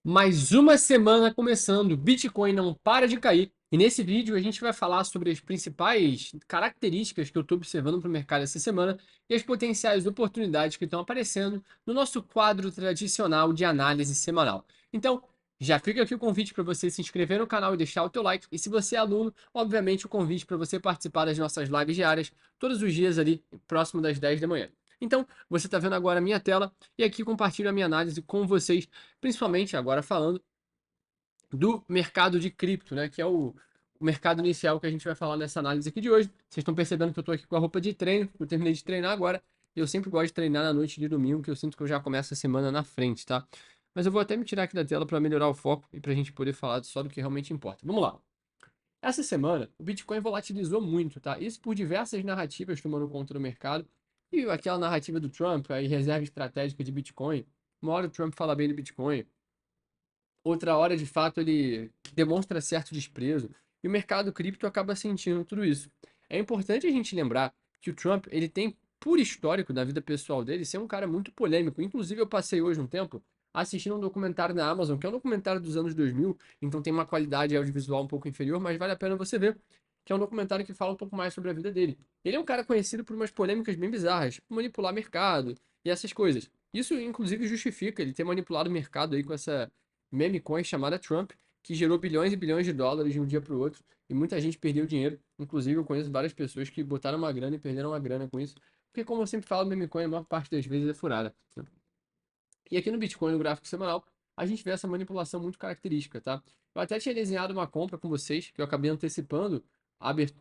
Mais uma semana começando, Bitcoin não para de cair. E nesse vídeo a gente vai falar sobre as principais características que eu estou observando para o mercado essa semana e as potenciais oportunidades que estão aparecendo no nosso quadro tradicional de análise semanal. Então, já fica aqui o convite para você se inscrever no canal e deixar o teu like. E se você é aluno, obviamente o convite para você participar das nossas lives diárias, todos os dias ali, próximo das 10 da manhã. Então, você está vendo agora a minha tela e aqui compartilho a minha análise com vocês, principalmente agora falando do mercado de cripto, né? Que é o mercado inicial que a gente vai falar nessa análise aqui de hoje. Vocês estão percebendo que eu estou aqui com a roupa de treino, eu terminei de treinar agora. E eu sempre gosto de treinar na noite de domingo, que eu sinto que eu já começo a semana na frente, tá? Mas eu vou até me tirar aqui da tela para melhorar o foco e para a gente poder falar só do que realmente importa. Vamos lá. Essa semana, o Bitcoin volatilizou muito, tá? Isso por diversas narrativas tomando conta do mercado. E aquela narrativa do Trump, aí reserva estratégica de Bitcoin. Uma hora o Trump fala bem do Bitcoin, outra hora, de fato, ele demonstra certo desprezo e o mercado cripto acaba sentindo tudo isso. É importante a gente lembrar que o Trump, ele tem por histórico da vida pessoal dele ser um cara muito polêmico. Inclusive, eu passei hoje um tempo assistindo um documentário na Amazon, que é um documentário dos anos 2000, então tem uma qualidade audiovisual um pouco inferior, mas vale a pena você ver, que é um documentário que fala um pouco mais sobre a vida dele. Ele é um cara conhecido por umas polêmicas bem bizarras, tipo manipular mercado e essas coisas. Isso, inclusive, justifica ele ter manipulado o mercado aí com essa meme coin chamada Trump, que gerou bilhões e bilhões de dólares de um dia para o outro, e muita gente perdeu dinheiro. Inclusive, eu conheço várias pessoas que botaram uma grana e perderam uma grana com isso, porque, como eu sempre falo, meme coin, a maior parte das vezes é furada. E aqui no Bitcoin, no gráfico semanal, a gente vê essa manipulação muito característica, tá? Eu até tinha desenhado uma compra com vocês, que eu acabei antecipando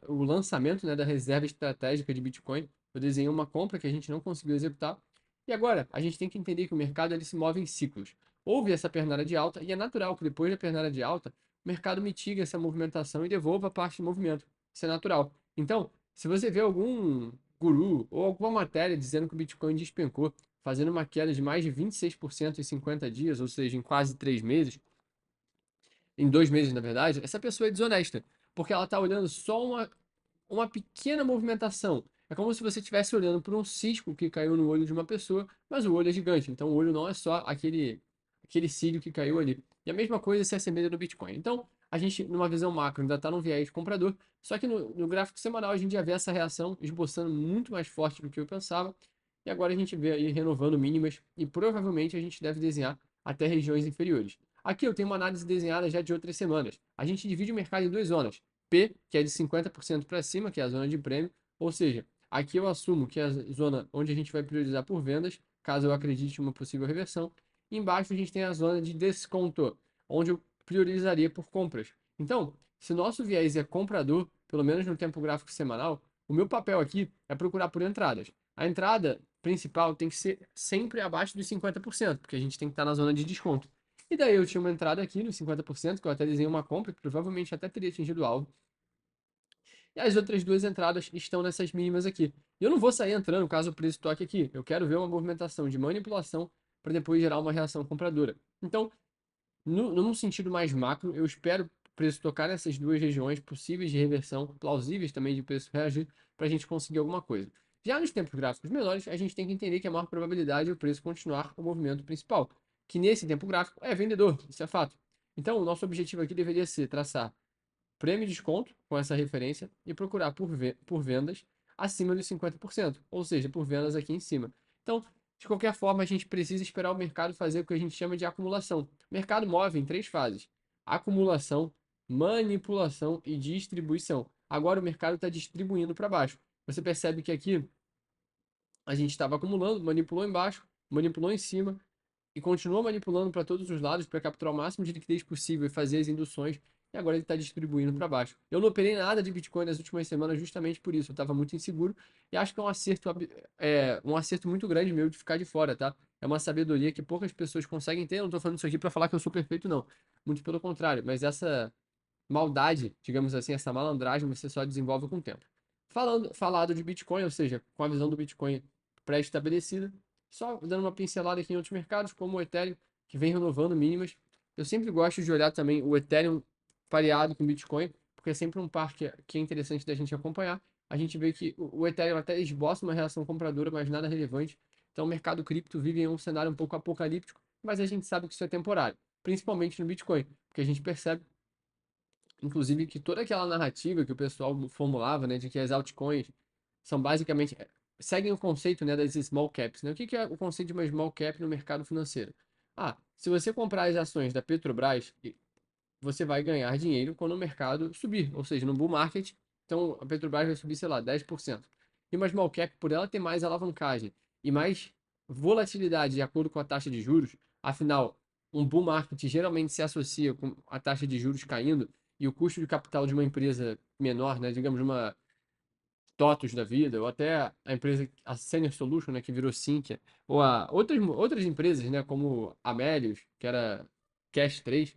o lançamento, né, da reserva estratégica de Bitcoin. Eu desenhei uma compra que a gente não conseguiu executar. E agora, a gente tem que entender que o mercado ele se move em ciclos. Houve essa pernada de alta, e é natural que depois da pernada de alta, o mercado mitiga essa movimentação e devolva parte do movimento. Isso é natural. Então, se você vê algum guru ou alguma matéria dizendo que o Bitcoin despencou, fazendo uma queda de mais de 26% em 50 dias, ou seja, em quase 3 meses, em 2 meses, na verdade, essa pessoa é desonesta, porque ela está olhando só uma pequena movimentação. É como se você estivesse olhando por um cisco que caiu no olho de uma pessoa, mas o olho é gigante, então o olho não é só aquele cílio que caiu ali. E a mesma coisa se assemelha no Bitcoin. Então, a gente, numa visão macro, ainda está num viés comprador, só que no gráfico semanal a gente já vê essa reação esboçando muito mais forte do que eu pensava, e agora a gente vê aí renovando mínimas, e provavelmente a gente deve desenhar até regiões inferiores. Aqui eu tenho uma análise desenhada já de outras semanas. A gente divide o mercado em duas zonas. P, que é de 50% para cima, que é a zona de prêmio, ou seja, aqui eu assumo que é a zona onde a gente vai priorizar por vendas, caso eu acredite em uma possível reversão. E embaixo a gente tem a zona de desconto, onde eu priorizaria por compras. Então, se nosso viés é comprador, pelo menos no tempo gráfico semanal, o meu papel aqui é procurar por entradas. A entrada principal tem que ser sempre abaixo dos 50%, porque a gente tem que estar na zona de desconto. E daí eu tinha uma entrada aqui nos 50%, que eu até desenhei uma compra, que provavelmente até teria atingido o alvo. E as outras duas entradas estão nessas mínimas aqui. E eu não vou sair entrando caso o preço toque aqui. Eu quero ver uma movimentação de manipulação para depois gerar uma reação compradora. Então, num sentido mais macro, eu espero o preço tocar nessas duas regiões possíveis de reversão, plausíveis também de preço reagir, para a gente conseguir alguma coisa. Já nos tempos gráficos menores, a gente tem que entender que a maior probabilidade é o preço continuar o movimento principal, que nesse tempo gráfico é vendedor, isso é fato. Então, o nosso objetivo aqui deveria ser traçar prêmio de desconto com essa referência e procurar por vendas acima dos 50%, ou seja, por vendas aqui em cima. Então, de qualquer forma, a gente precisa esperar o mercado fazer o que a gente chama de acumulação. O mercado move em três fases: acumulação, manipulação e distribuição. Agora o mercado está distribuindo para baixo. Você percebe que aqui a gente estava acumulando, manipulou embaixo, manipulou em cima, e continua manipulando para todos os lados para capturar o máximo de liquidez possível e fazer as induções. E agora ele está distribuindo para baixo. Eu não operei nada de Bitcoin nas últimas semanas justamente por isso. Eu estava muito inseguro e acho que um acerto muito grande meu de ficar de fora, tá? É uma sabedoria que poucas pessoas conseguem ter. Eu não estou falando isso aqui para falar que eu sou perfeito, não. Muito pelo contrário. Mas essa maldade, digamos assim, essa malandragem você só desenvolve com o tempo. Falado de Bitcoin, ou seja, com a visão do Bitcoin pré-estabelecida, só dando uma pincelada aqui em outros mercados, como o Ethereum, que vem renovando mínimas. Eu sempre gosto de olhar também o Ethereum pareado com o Bitcoin, porque é sempre um par que é interessante da gente acompanhar. A gente vê que o Ethereum até esboça uma reação compradora, mas nada relevante. Então o mercado cripto vive em um cenário um pouco apocalíptico, mas a gente sabe que isso é temporário. principalmente no Bitcoin, porque a gente percebe, inclusive, que toda aquela narrativa que o pessoal formulava, né, de que as altcoins são basicamente seguem o conceito, né, das small caps, né? O que que é o conceito de uma small cap no mercado financeiro? Ah, se você comprar as ações da Petrobras, você vai ganhar dinheiro quando o mercado subir, ou seja, no bull market, então a Petrobras vai subir, sei lá, 10%. E uma small cap, por ela ter mais alavancagem e mais volatilidade de acordo com a taxa de juros, afinal, um bull market geralmente se associa com a taxa de juros caindo e o custo de capital de uma empresa menor, né, digamos uma TOTUS da vida, ou até a empresa, a Senior Solution, né, que virou Sinqia, ou outras empresas, né, como a Melius, que era Cash 3,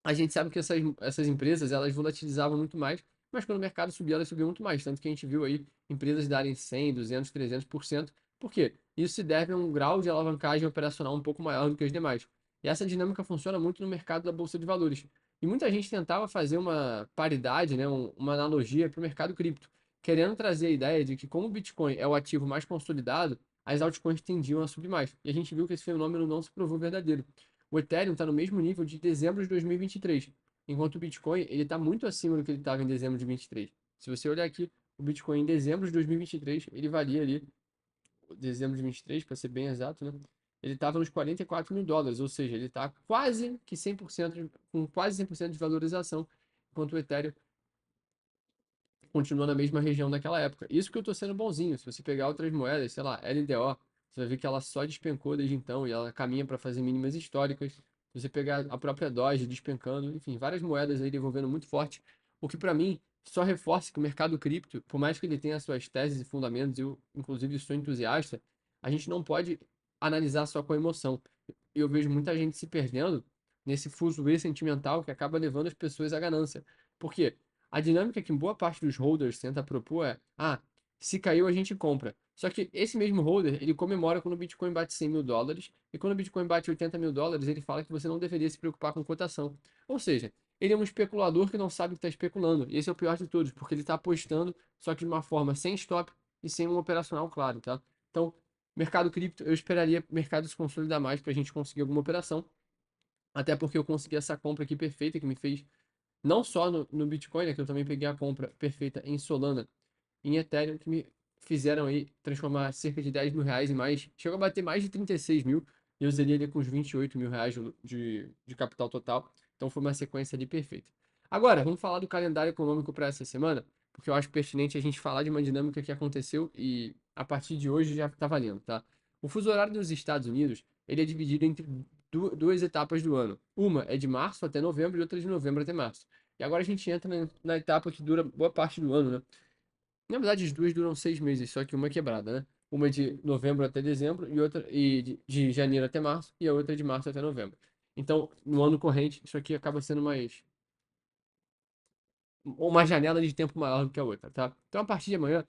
a gente sabe que essas empresas, elas volatilizavam muito mais, mas quando o mercado subia, elas subiam muito mais. Tanto que a gente viu aí empresas darem 100, 200, 300%. Por quê? Isso se deve a um grau de alavancagem operacional um pouco maior do que os demais. E essa dinâmica funciona muito no mercado da Bolsa de Valores. E muita gente tentava fazer uma paridade, né, uma analogia para o mercado cripto, querendo trazer a ideia de que como o Bitcoin é o ativo mais consolidado, as altcoins tendiam a subir mais. E a gente viu que esse fenômeno não se provou verdadeiro. O Ethereum está no mesmo nível de dezembro de 2023, enquanto o Bitcoin ele está muito acima do que ele estava em dezembro de 23. Se você olhar aqui, o Bitcoin em dezembro de 2023, ele valia ali, dezembro de 23, para ser bem exato, né? Ele estava nos 44 mil dólares, ou seja, ele está quase que 100%, com quase 100% de valorização, enquanto o Ethereum continua na mesma região daquela época. Isso que eu tô sendo bonzinho. Se você pegar outras moedas, sei lá, LDO, você vai ver que ela só despencou desde então e ela caminha para fazer mínimas históricas. Se você pegar a própria Doge despencando, enfim, várias moedas aí desenvolvendo muito forte, o que para mim só reforça que o mercado cripto, por mais que ele tenha suas teses e fundamentos, eu inclusive sou entusiasta, a gente não pode analisar só com emoção. Eu vejo muita gente se perdendo nesse fuzuê sentimental que acaba levando as pessoas à ganância. Por quê? A dinâmica que boa parte dos holders tenta propor é: ah, se caiu a gente compra. Só que esse mesmo holder, ele comemora quando o Bitcoin bate 100 mil dólares, e quando o Bitcoin bate 80 mil dólares, ele fala que você não deveria se preocupar com cotação. Ou seja, ele é um especulador que não sabe que está especulando. E esse é o pior de todos, porque ele está apostando, só que de uma forma sem stop e sem um operacional claro, tá? Então, mercado cripto, eu esperaria o mercado se consolidar mais para a gente conseguir alguma operação. Até porque eu consegui essa compra aqui perfeita que me fez não só no Bitcoin, né, que eu também peguei a compra perfeita em Solana, em Ethereum, que me fizeram aí transformar cerca de 10 mil reais em mais. Chegou a bater mais de 36 mil e eu zerei ali com uns 28 mil reais de capital total. Então foi uma sequência ali perfeita. Agora, vamos falar do calendário econômico para essa semana, porque eu acho pertinente a gente falar de uma dinâmica que aconteceu e a partir de hoje já está valendo, tá? O fuso horário dos Estados Unidos, ele é dividido entre duas etapas do ano. Uma é de março até novembro e outra de novembro até março. E agora a gente entra na etapa que dura boa parte do ano, né? Na verdade, as duas duram 6 meses, só que uma é quebrada, né? Uma é de novembro até dezembro e outra de janeiro até março e a outra é de março até novembro. Então, no ano corrente, isso aqui acaba sendo uma janela de tempo maior do que a outra, tá? Então, a partir de amanhã,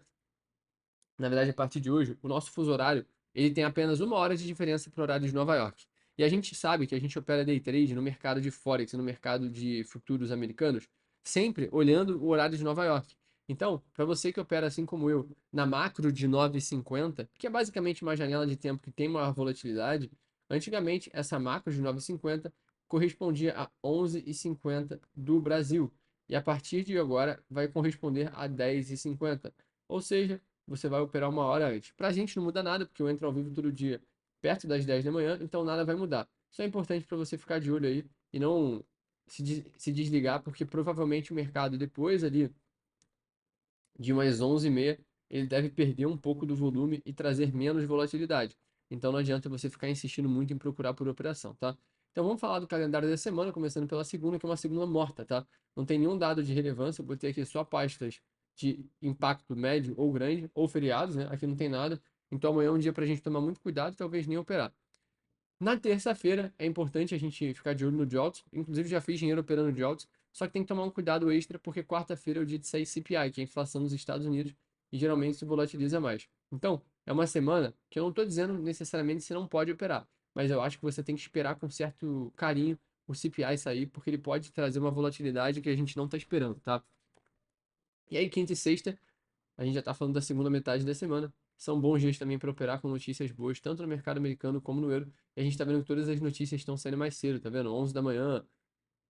na verdade, a partir de hoje, o nosso fuso horário, ele tem apenas 1 hora de diferença para o horário de Nova York. E a gente sabe que a gente opera day trade no mercado de Forex, no mercado de futuros americanos, sempre olhando o horário de Nova York. Então, para você que opera assim como eu, na macro de 9,50, que é basicamente uma janela de tempo que tem maior volatilidade, antigamente essa macro de 9,50 correspondia a 11,50 do Brasil. E a partir de agora vai corresponder a 10,50. Ou seja, você vai operar 1 hora antes. Pra gente não muda nada, porque eu entro ao vivo todo dia perto das 10 da manhã, então nada vai mudar. Só é importante para você ficar de olho aí e não se desligar, porque provavelmente o mercado depois ali de umas 11h30, ele deve perder um pouco do volume e trazer menos volatilidade. Então não adianta você ficar insistindo muito em procurar por operação, tá? Então vamos falar do calendário da semana, começando pela segunda, que é uma segunda morta, tá? Não tem nenhum dado de relevância, eu botei aqui só pastas de impacto médio ou grande, ou feriados, né? Aqui não tem nada. Então amanhã é um dia para a gente tomar muito cuidado e talvez nem operar. Na terça-feira é importante a gente ficar de olho no JOLTS. Inclusive já fiz dinheiro operando JOLTS, só que tem que tomar um cuidado extra porque quarta-feira é o dia de sair CPI, que é a inflação nos Estados Unidos, e geralmente se volatiliza mais. Então, é uma semana que eu não estou dizendo necessariamente que você não pode operar, mas eu acho que você tem que esperar com certo carinho o CPI sair, porque ele pode trazer uma volatilidade que a gente não está esperando, tá? E aí, quinta e sexta, a gente já está falando da segunda metade da semana. são bons dias também para operar com notícias boas, tanto no mercado americano como no euro. E a gente está vendo que todas as notícias estão saindo mais cedo, tá vendo? 11 da manhã,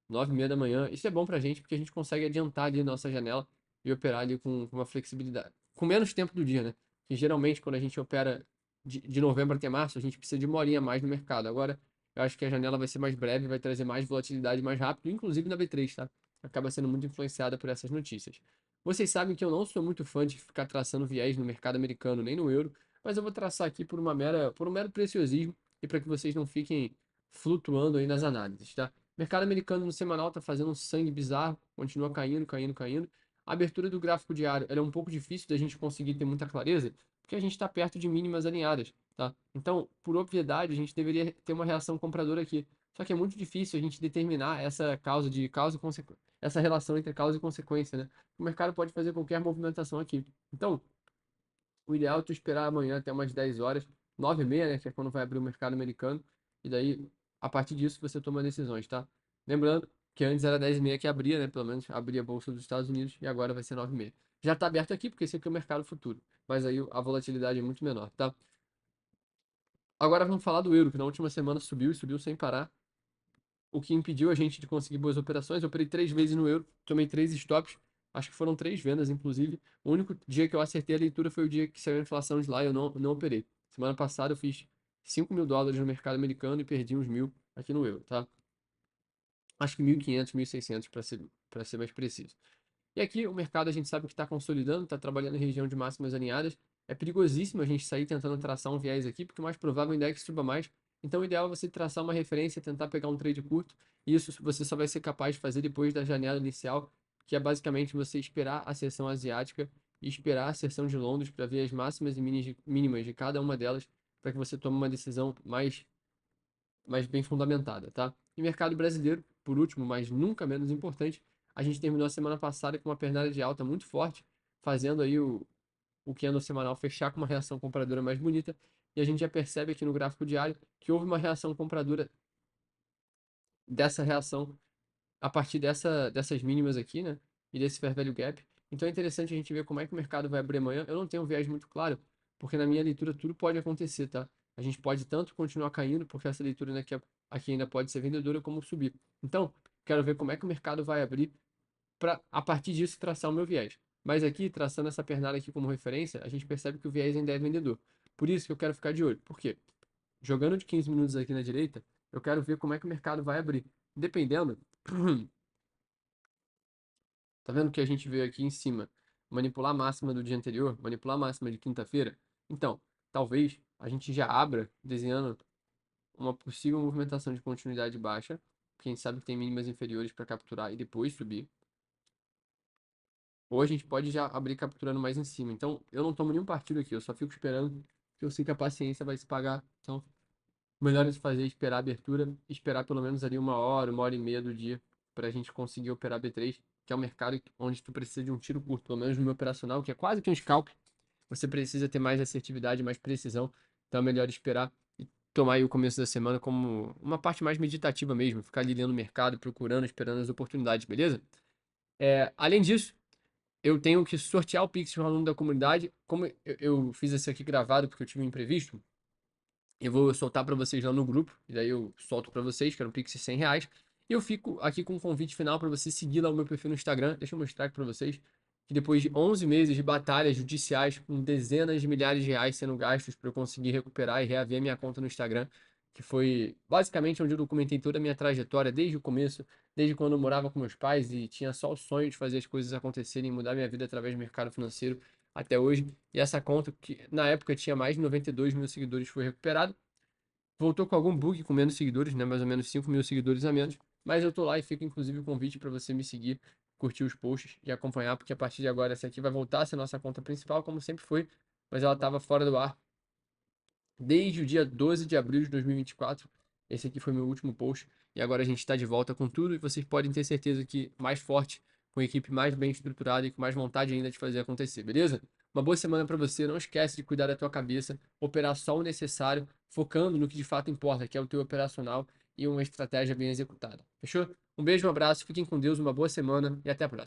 9h30 da manhã. Isso é bom pra gente porque a gente consegue adiantar ali a nossa janela e operar ali com uma flexibilidade. Com menos tempo do dia, né? Que geralmente quando a gente opera de novembro até março, a gente precisa de uma horinha a mais no mercado. Agora, eu acho que a janela vai ser mais breve, vai trazer mais volatilidade mais rápido, inclusive na B3, tá? Acaba sendo muito influenciada por essas notícias. Vocês sabem que eu não sou muito fã de ficar traçando viés no mercado americano nem no euro, mas eu vou traçar aqui por um mero preciosismo e para que vocês não fiquem flutuando aí nas análises, tá? O mercado americano no semanal está fazendo um sangue bizarro, continua caindo, caindo, caindo. A abertura do gráfico diário ela é um pouco difícil da gente conseguir ter muita clareza, porque a gente está perto de mínimas alinhadas, tá? Então, por obviedade, a gente deveria ter uma reação compradora aqui. Só que é muito difícil a gente determinar essa causa e consequência, essa relação entre causa e consequência, né? O mercado pode fazer qualquer movimentação aqui. Então, o ideal é tu esperar amanhã até umas 10 horas, 9h30, né, que é quando vai abrir o mercado americano, e daí, a partir disso, você toma decisões, tá? Lembrando que antes era 10h30 que abria, né, pelo menos abria a Bolsa dos Estados Unidos, e agora vai ser 9h30. Já tá aberto aqui, porque esse aqui é o mercado futuro, mas aí a volatilidade é muito menor, tá? Agora vamos falar do euro, que na última semana subiu e subiu sem parar, o que impediu a gente de conseguir boas operações. Eu operei 3 vezes no euro, tomei 3 stops, acho que foram 3 vendas, inclusive. O único dia que eu acertei a leitura foi o dia que saiu a inflação de lá e eu não operei. Semana passada eu fiz US$ 5.000 no mercado americano e perdi uns 1.000 aqui no euro, tá? Acho que 1.500, 1.600 para ser mais preciso. E aqui o mercado a gente sabe que está consolidando, está trabalhando em região de máximas alinhadas. É perigosíssimo a gente sair tentando traçar um viés aqui, porque o mais provável é o index suba mais. Então o ideal é você traçar uma referência, tentar pegar um trade curto. E isso você só vai ser capaz de fazer depois da janela inicial, que é basicamente você esperar a sessão asiática e esperar a sessão de Londres para ver as máximas e mínimas de cada uma delas, para que você tome uma decisão mais bem fundamentada, tá? E mercado brasileiro, por último, mas nunca menos importante, a gente terminou a semana passada com uma pernada de alta muito forte, fazendo aí o candle semanal fechar com uma reação compradora mais bonita, e a gente já percebe aqui no gráfico diário que houve uma reação compradora dessa reação a partir dessas mínimas aqui, né? E desse fair value gap. Então é interessante a gente ver como é que o mercado vai abrir amanhã. Eu não tenho um viés muito claro, porque na minha leitura tudo pode acontecer, tá? A gente pode tanto continuar caindo, porque essa leitura aqui ainda pode ser vendedora, como subir. Então, quero ver como é que o mercado vai abrir para, a partir disso, traçar o meu viés. Mas aqui, traçando essa pernada aqui como referência, a gente percebe que o viés ainda é vendedor. Por isso que eu quero ficar de olho. Por quê? Jogando de 15 minutos aqui na direita, eu quero ver como é que o mercado vai abrir. Dependendo, tá vendo que a gente veio aqui em cima manipular a máxima do dia anterior, manipular a máxima de quinta-feira? Então, talvez a gente já abra desenhando uma possível movimentação de continuidade baixa. Quem sabe que tem mínimas inferiores para capturar e depois subir. Ou a gente pode já abrir capturando mais em cima. Então, eu não tomo nenhum partido aqui, eu só fico esperando, que eu sei que a paciência vai se pagar. Então, o melhor é fazer é esperar a abertura, esperar pelo menos ali uma hora e meia do dia, para a gente conseguir operar B3, que é um mercado onde tu precisa de um tiro curto, pelo menos no meu operacional, que é quase que um scalp. Você precisa ter mais assertividade, mais precisão. Então, é melhor esperar e tomar aí o começo da semana como uma parte mais meditativa mesmo, ficar ali lendo o mercado, procurando, esperando as oportunidades, beleza? Além disso, eu tenho que sortear o Pix de um aluno da comunidade. Como eu fiz esse aqui gravado porque eu tive um imprevisto, eu vou soltar para vocês lá no grupo, e daí eu solto para vocês, que era um Pix de R$ 100. E eu fico aqui com um convite final para você seguir lá o meu perfil no Instagram. Deixa eu mostrar aqui para vocês que depois de 11 meses de batalhas judiciais, com dezenas de milhares de reais sendo gastos para eu conseguir recuperar e reaver minha conta no Instagram, que foi basicamente onde eu documentei toda a minha trajetória desde o começo, desde quando eu morava com meus pais e tinha só o sonho de fazer as coisas acontecerem, mudar minha vida através do mercado financeiro até hoje. E essa conta, que na época tinha mais de 92 mil seguidores, foi recuperada. Voltou com algum bug, com menos seguidores, né? Mais ou menos 5.000 seguidores a menos. Mas eu tô lá e fica inclusive o convite para você me seguir, curtir os posts e acompanhar, porque a partir de agora essa aqui vai voltar a ser nossa conta principal, como sempre foi, mas ela estava fora do ar desde o dia 12 de abril de 2024. Esse aqui foi meu último post e agora a gente está de volta com tudo e vocês podem ter certeza que mais forte, com a equipe mais bem estruturada e com mais vontade ainda de fazer acontecer, beleza? Uma boa semana para você, não esquece de cuidar da tua cabeça, operar só o necessário, focando no que de fato importa, que é o teu operacional e uma estratégia bem executada. Fechou? Um beijo, um abraço, fiquem com Deus, uma boa semana e até a próxima.